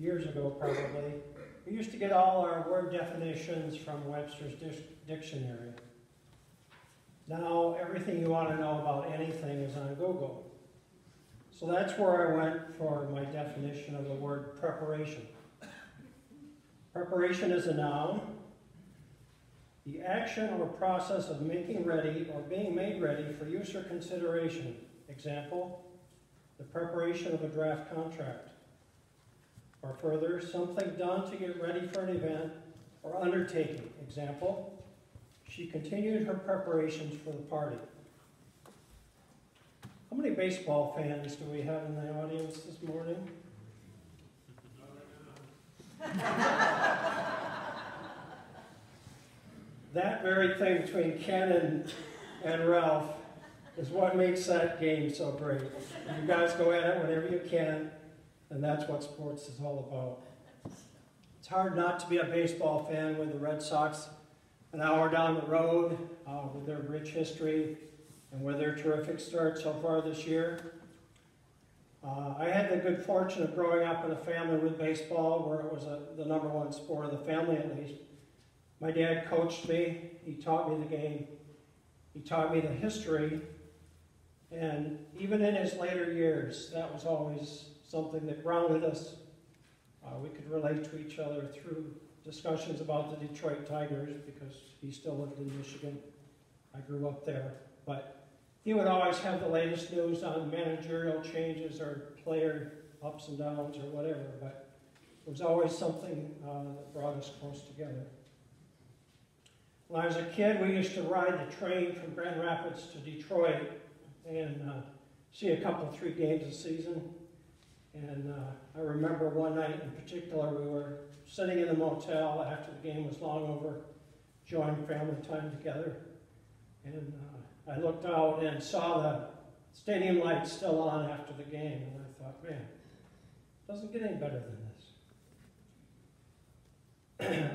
years ago probably, we used to get all our word definitions from Webster's dictionary. Now everything you want to know about anything is on Google. So that's where I went for my definition of the word preparation. Preparation is a noun. The action or process of making ready or being made ready for use or consideration. Example, the preparation of a draft contract. Or further, something done to get ready for an event or undertaking. Example, she continued her preparations for the party. How many baseball fans do we have in the audience this morning? That very thing between Ken and Ralph is what makes that game so great. You guys go at it whenever you can, and that's what sports is all about. It's hard not to be a baseball fan with the Red Sox an hour down the road, with their rich history and with their terrific start so far this year. I had the good fortune of growing up in a family with baseball where it was the number one sport of the family, at least. My dad coached me, he taught me the game, he taught me the history, and even in his later years, that was always something that grounded us. We could relate to each other through discussions about the Detroit Tigers because he still lived in Michigan. I grew up there. But he would always have the latest news on managerial changes or player ups and downs or whatever, but it was always something that brought us close together. When I was a kid, we used to ride the train from Grand Rapids to Detroit and see a couple, 3 games a season. And I remember one night in particular, we were sitting in the motel after the game was long over, enjoying family time together. And I looked out and saw the stadium lights still on after the game, and I thought, man, it doesn't get any better than this.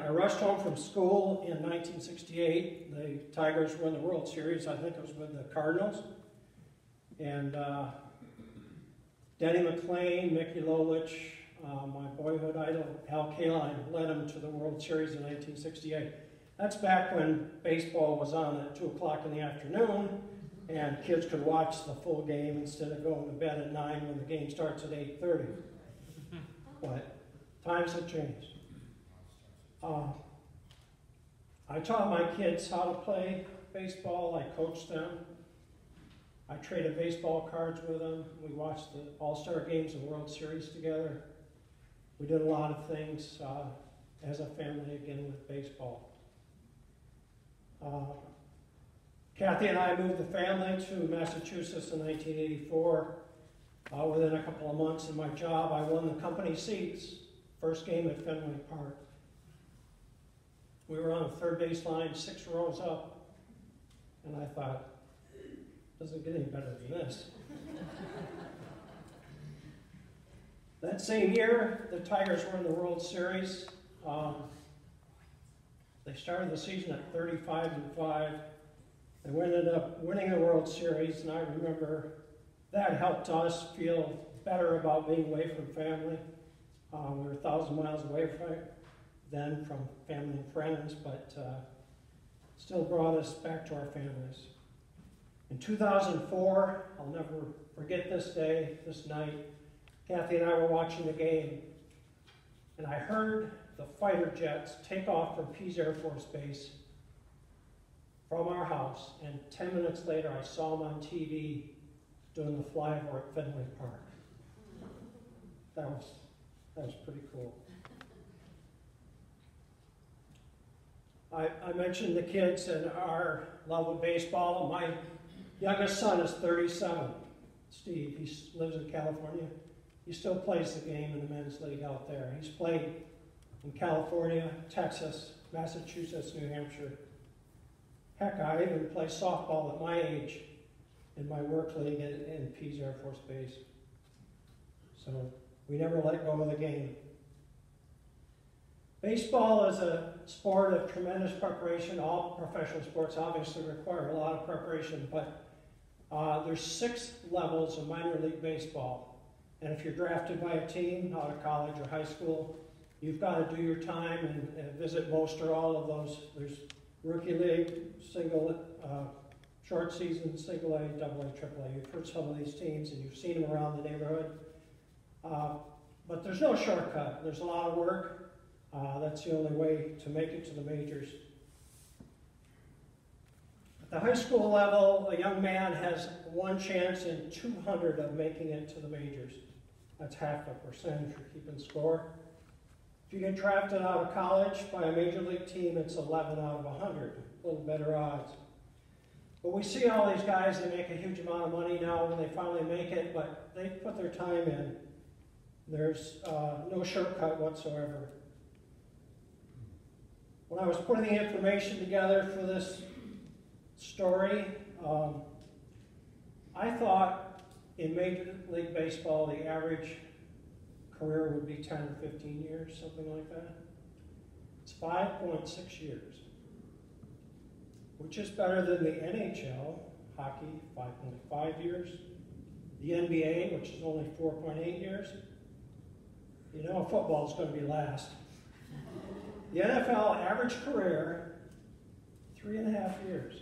I rushed home from school in 1968. The Tigers won the World Series. I think it was with the Cardinals. And Denny McLean, Mickey Lolich, my boyhood idol, Al Kaline, led them to the World Series in 1968. That's back when baseball was on at 2 o'clock in the afternoon, and kids could watch the full game instead of going to bed at 9 when the game starts at 8:30. But times have changed. I taught my kids how to play baseball. I coached them. I traded baseball cards with them. We watched the All-Star games and World Series together. We did a lot of things as a family, again, with baseball. Kathy and I moved the family to Massachusetts in 1984. Within a couple of months in my job, I won the company seats, first game at Fenway Park. We were on the third base line, 6 rows up, and I thought, doesn't get any better than this. That same year, the Tigers were in the World Series. They started the season at 35-5. They ended up winning the World Series, and I remember that helped us feel better about being away from family. We were 1,000 miles away from family and friends, but still brought us back to our families. In 2004, I'll never forget this day, this night, Kathy and I were watching the game, and I heard the fighter jets take off from Pease Air Force Base from our house, and 10 minutes later I saw them on TV doing the flyover at Fenway Park. That was pretty cool. I mentioned the kids and our love of baseball. My youngest son is 37, Steve. He lives in California. He still plays the game in the men's league out there. He's played in California, Texas, Massachusetts, New Hampshire. Heck, I even play softball at my age in my work league in Pease Air Force Base. So we never let go of the game. Baseball is a sport of tremendous preparation. All professional sports obviously require a lot of preparation, but there's 6 levels of minor league baseball. And if you're drafted by a team out of college or high school, you've got to do your time and visit most or all of those. There's rookie league, single, short season, single A, double A, triple A. You've heard some of these teams and you've seen them around the neighborhood. But there's no shortcut. There's a lot of work. That's the only way to make it to the majors. At the high school level, a young man has one chance in 200 of making it to the majors. That's half a percentage for keeping score. If you get drafted out of college by a major league team, it's 11 out of 100, a little better odds. But we see all these guys, they make a huge amount of money now when they finally make it, but they put their time in. There's no shortcut whatsoever. When I was putting the information together for this story, I thought in Major League Baseball the average career would be 10 or 15 years, something like that. It's 5.6 years, which is better than the NHL, hockey, 5.5 years. The NBA, which is only 4.8 years. You know, football is going to be last. The NFL average career, 3.5 years.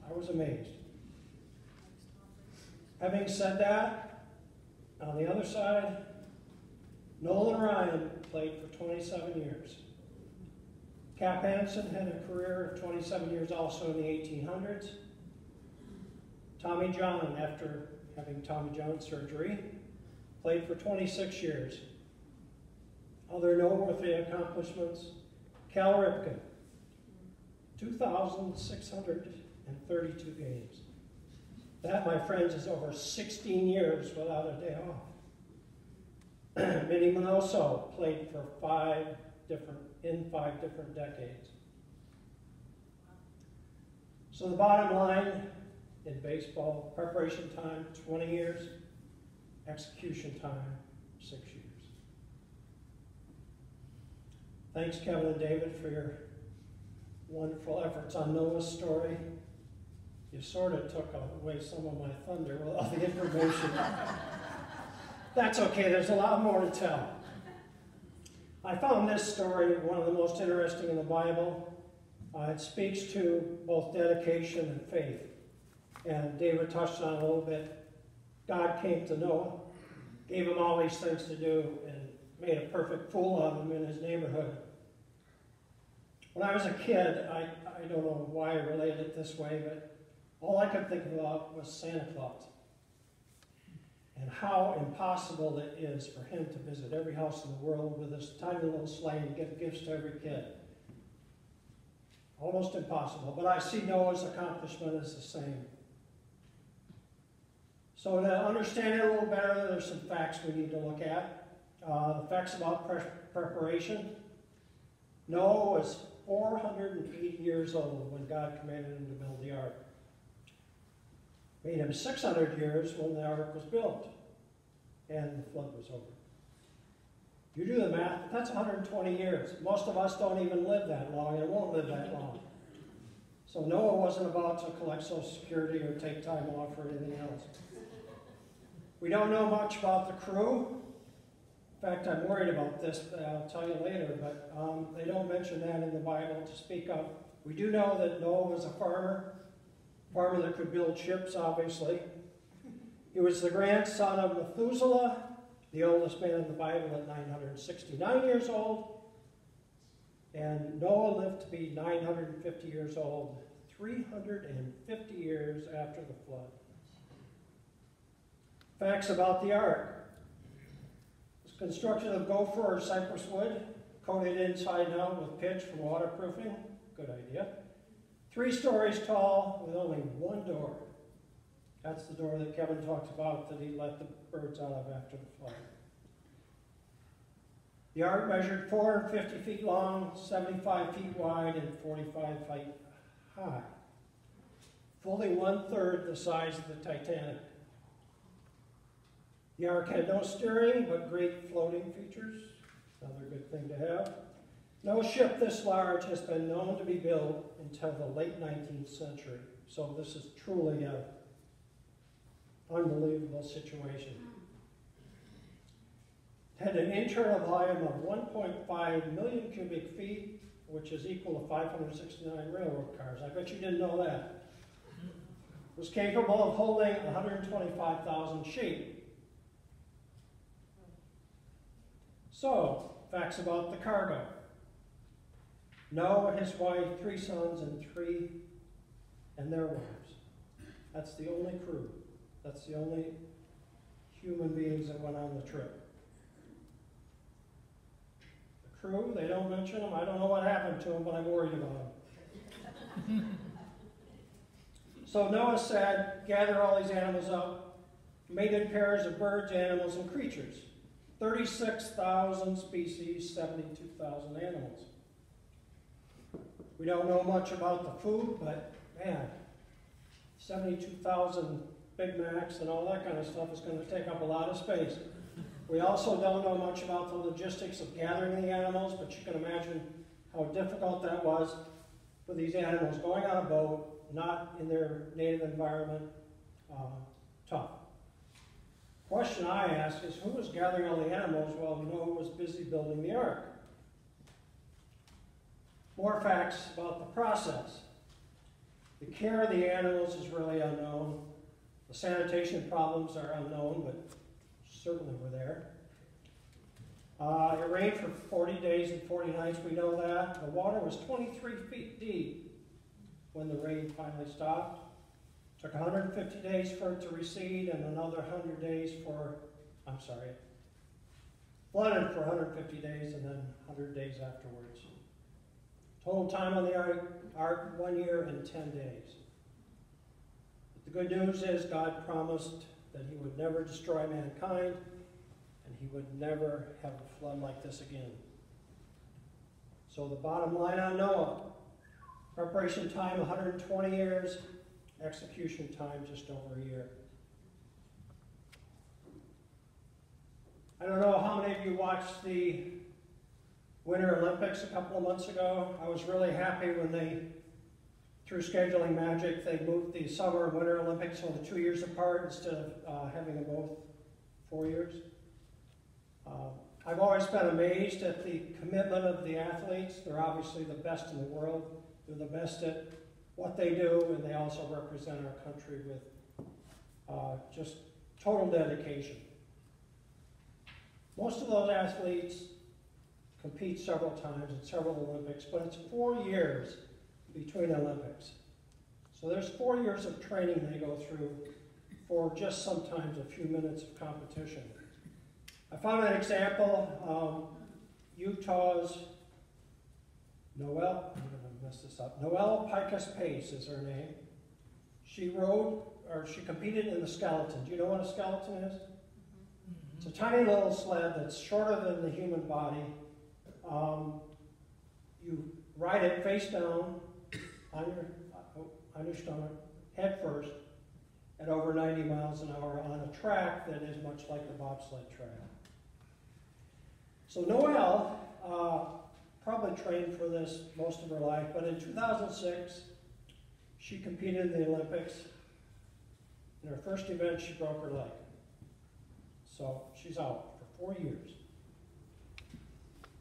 I was amazed. Having said that, on the other side, Nolan Ryan played for 27 years. Cap Hansen had a career of 27 years also in the 1800s. Tommy John, after having Tommy John surgery, played for 26 years. Other noteworthy accomplishments, Cal Ripken, 2,632 games. That, my friends, is over 16 years without a day off. Minnie Minoso played for 5 different decades. So the bottom line in baseball, preparation time, 20 years, execution time, 6 years. Thanks, Kevin and David, for your wonderful efforts on Noah's story. You sort of took away some of my thunder with all the information. That's okay, there's a lot more to tell. I found this story one of the most interesting in the Bible. It speaks to both dedication and faith. And David touched on it a little bit. God came to Noah, gave him all these things to do, and made a perfect fool of him in his neighborhood. When I was a kid, I don't know why I related it this way, but all I could think about was Santa Claus. And how impossible it is for him to visit every house in the world with this tiny little sleigh and give gifts to every kid. Almost impossible. But I see Noah's accomplishment as the same. So to understand it a little better, there's some facts we need to look at. The facts about preparation. Noah was 480 years old when God commanded him to build the ark. Made him 600 years when the ark was built and the flood was over. You do the math, that's 120 years. Most of us don't even live that long and won't live that long. So Noah wasn't about to collect Social Security or take time off or anything else. We don't know much about the crew. In fact, I'm worried about this, but I'll tell you later, but they don't mention that in the Bible to speak of. We do know that Noah was a farmer that could build ships, obviously. He was the grandson of Methuselah, the oldest man in the Bible at 969 years old. And Noah lived to be 950 years old, 350 years after the flood. Facts about the ark. It's constructed of gopher or cypress wood, coated inside and out with pitch for waterproofing. Good idea. 3 stories tall with only 1 door. That's the door that Kevin talked about that he let the birds out of after the flood. The ark measured 450 feet long, 75 feet wide, and 45 feet high. Fully 1/3 the size of the Titanic. The ark had no steering, but great floating features. Another good thing to have. No ship this large has been known to be built until the late 19th century. So this is truly a Unbelievable situation. It had an internal volume of 1.5 million cubic feet, which is equal to 569 railroad cars. I bet you didn't know that. It was capable of holding 125,000 sheep. So, facts about the cargo. Noah, his wife, 3 sons, and their wives. That's the only crew. That's the only human beings that went on the trip. The crew, they don't mention them. I don't know what happened to them, but I'm worried about them. So Noah said, gather all these animals up, mated pairs of birds, animals, and creatures. 36,000 species, 72,000 animals. We don't know much about the food, but man, 72,000 Big Macs and all that kind of stuff is going to take up a lot of space. We also don't know much about the logistics of gathering the animals, but you can imagine how difficult that was for these animals going on a boat, not in their native environment. Tough. Question I ask is, who was gathering all the animals while Noah was busy building the ark? More facts about the process. The care of the animals is really unknown. The sanitation problems are unknown, but certainly were there. It rained for 40 days and 40 nights, we know that. The water was 23 feet deep when the rain finally stopped. It took 150 days for it to recede and another 100 days flooded for 150 days and then 100 days afterwards. Total time on the ark, 1 year and 10 days. But the good news is God promised that he would never destroy mankind and he would never have a flood like this again. So the bottom line on Noah, preparation time 120 years, execution time just over a year. I don't know how many of you watched the Winter Olympics a couple of months ago. I was really happy when they, through scheduling magic, they moved the Summer and Winter Olympics only 2 years apart instead of having them both 4 years. I've always been amazed at the commitment of the athletes. They're obviously the best in the world. They're the best at what they do, and they also represent our country with just total dedication. Most of those athletes compete several times in several Olympics, but it's 4 years between Olympics. So there's 4 years of training they go through for just sometimes a few minutes of competition. I found an example. Utah's Noelle, I'm going to mess this up, Noelle Picus Pace is her name. She competed in the skeleton. Do you know what a skeleton is? It's a tiny little sled that's shorter than the human body. You ride it face down on your stomach, head first, at over 90 miles an hour on a track that is much like the bobsled track. So Noelle probably trained for this most of her life, but in 2006, she competed in the Olympics. In her first event, she broke her leg. So she's out for 4 years.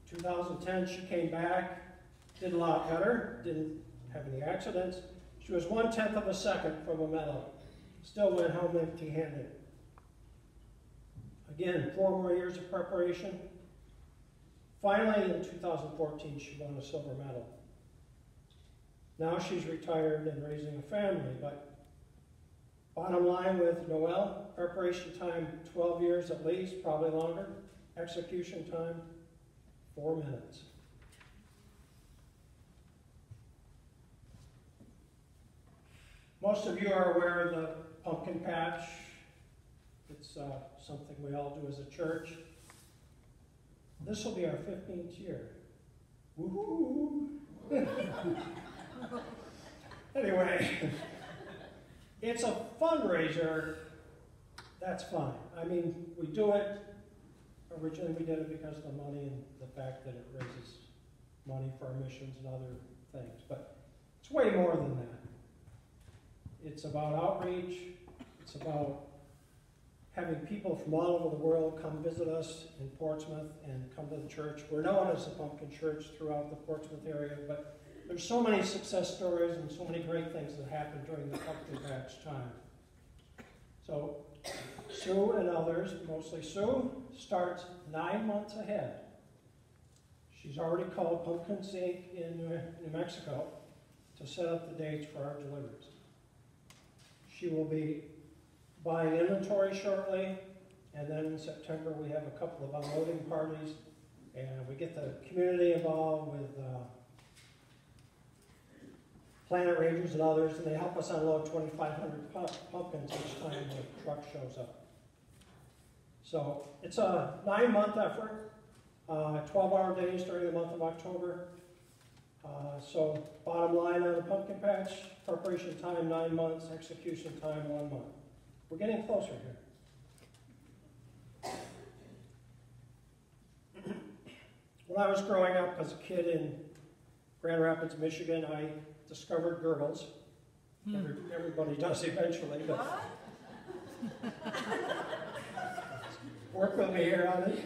2010, she came back, did a lot better, didn't have any accidents. She was 1/10 of a second from a medal. Still went home empty-handed. Again, 4 more years of preparation. Finally, in 2014, she won a silver medal. Now she's retired and raising a family, but bottom line with Noelle, preparation time 12 years at least, probably longer. Execution time, 4 minutes. Most of you are aware of the pumpkin patch. It's something we all do as a church. This will be our 15th year. Woohoo! Anyway, it's a fundraiser. That's fine. I mean, we do it. Originally, we did it because of the money and the fact that it raises money for our missions and other things. But it's way more than that. It's about outreach. It's about having people from all over the world come visit us in Portsmouth and come to the church. We're known as the Pumpkin Church throughout the Portsmouth area, but there's so many success stories and so many great things that happened during the pumpkin patch time. So Sue and others, mostly Sue, starts 9 months ahead. She's already called Pumpkins Inc. in New Mexico to set up the dates for our deliveries. She will be buying inventory shortly, and then in September we have a couple of unloading parties, and we get the community involved with Planet Rangers and others, and they help us unload 2,500 pumpkins each time the truck shows up. So it's a 9-month effort, 12-hour days during the month of October. So bottom line on the pumpkin patch, preparation time 9 months, execution time 1 month. We're getting closer here. When I was growing up as a kid in Grand Rapids, Michigan, I discovered girls. Everybody does eventually, but work with me here on it.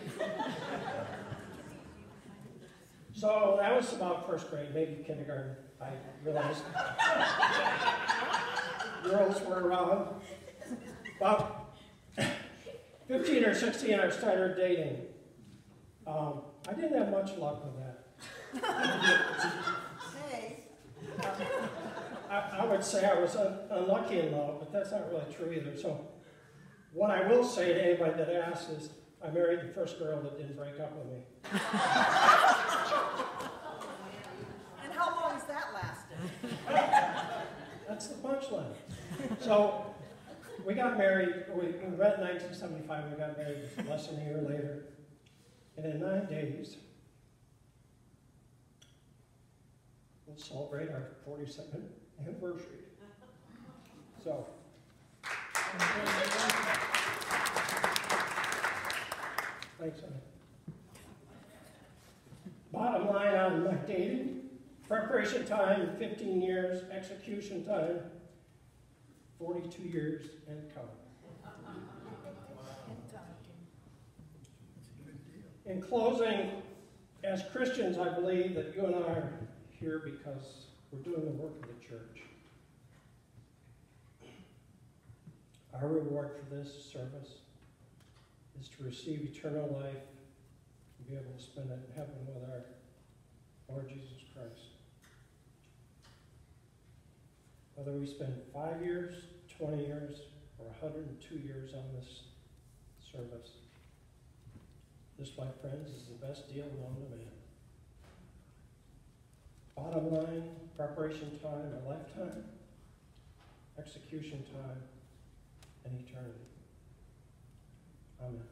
So that was about first grade, maybe kindergarten. I realized girls were around. About 15 or 16, I started dating. I didn't have much luck with that. I would say I was unlucky in love, but that's not really true either. So what I will say to anybody that asks is, I married the first girl that didn't break up with me. And how long has that lasted? That's the punchline. So we got married, we met in 1975, we got married less than a year later. And in 9 days, we'll celebrate our 42nd anniversary. So, thanks, honey. Bottom line on my dating, preparation time, 15 years, execution time, 42 years and counting. In closing, as Christians, I believe that you and I are here because we're doing the work of the church. Our reward for this service is to receive eternal life and be able to spend it in heaven with our Lord Jesus Christ. Whether we spend 5 years, 20 years, or 102 years on this service, this, my friends, is the best deal known to man. Bottom line, preparation time, a lifetime, execution time, and eternity. Amen.